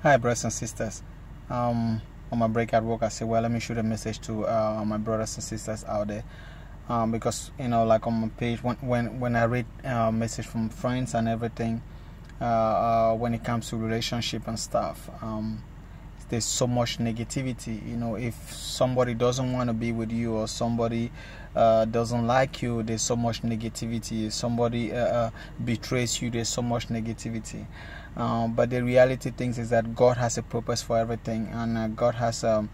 Hi, brothers and sisters. On my break at work, I say, well, let me shoot a message to my brothers and sisters out there. Because like on my page, when I read message from friends and everything, when it comes to relationship and stuff, there's so much negativity. If somebody doesn't want to be with you, or somebody doesn't like you, there's so much negativity. If somebody betrays you, there's so much negativity. But the reality things is that God has a purpose for everything, and God has a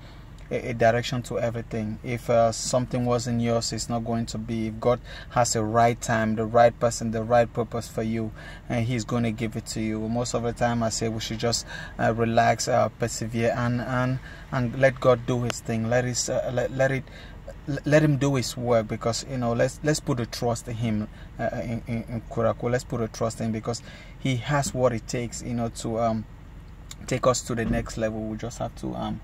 direction to everything. If something wasn't yours, it's not going to be. If God has a right time, the right person, the right purpose for you, and He's going to give it to you. Most of the time, I say we should just relax, persevere, and let God do His thing. Let Him do His work, because let's put a trust in Him. In Kuraku, let's put a trust in Him, because He has what it takes to take us to the next level. We just have to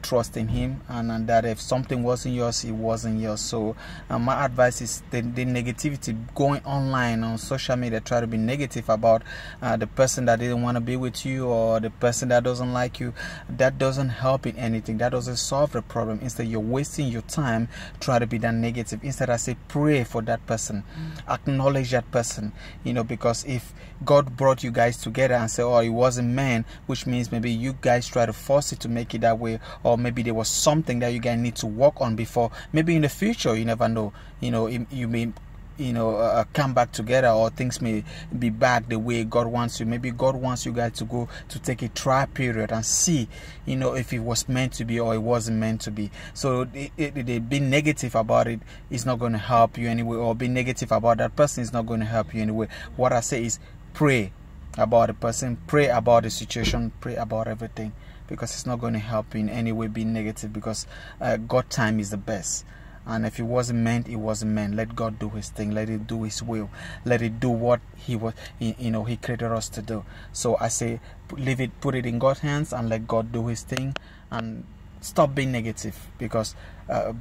trust in Him, and that if something wasn't yours, it wasn't yours. So my advice is the negativity going online on social media, try to be negative about the person that didn't want to be with you, or the person that doesn't like you. That doesn't help in anything. That doesn't solve the problem. Instead, you're wasting your time. Try to be that negative. Instead, I say pray for that person, acknowledge that person, because if God brought you guys together and say, oh, it wasn't man, which means maybe you guys try to force it to make it that way, or maybe there was something that you guys need to work on before. Maybe in the future, you never know. You may come back together, or things may be back the way God wants you. Maybe God wants you guys to go to take a trial period and see if it was meant to be or it wasn't meant to be. So being negative about it is not going to help you anyway, or being negative about that person is not going to help you anyway. What I say is pray about the person, pray about the situation, pray about everything, because it's not going to help you in any way being negative, because God's time is the best. And if it wasn't meant, it wasn't meant. Let God do His thing. Let it do His will. Let it do what He created us to do. So I say, leave it, put it in God's hands, and let God do His thing, and stop being negative, because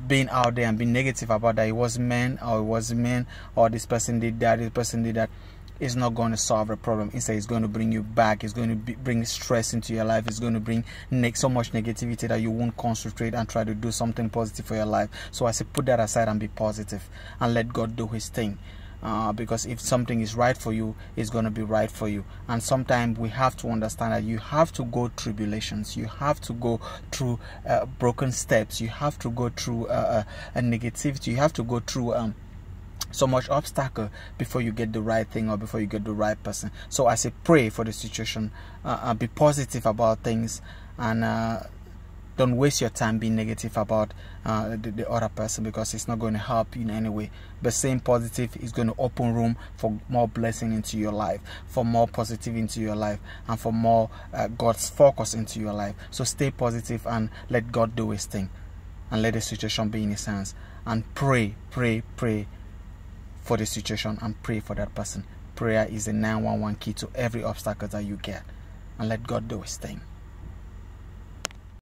being out there and being negative about that it wasn't meant, or it wasn't meant, or this person did that, this person did that, is not going to solve the problem. Instead, it's going to bring you back. It's going to bring stress into your life. It's going to bring so much negativity that you won't concentrate and try to do something positive for your life. So I say put that aside and be positive, and let God do His thing. Because if something is right for you, it's going to be right for you. And sometimes we have to understand that you have to go through tribulations. You have to go through broken steps. You have to go through a negativity. You have to go through so much obstacle before you get the right thing, or before you get the right person. So I say pray for the situation, be positive about things, and don't waste your time being negative about the other person, because it's not going to help you in any way. But staying positive is going to open room for more blessing into your life, for more positive into your life, and for more God's focus into your life. So stay positive and let God do His thing, and let the situation be in His hands, and pray for the situation, and pray for that person. Prayer is the 911 key to every obstacle that you get, and let God do His thing.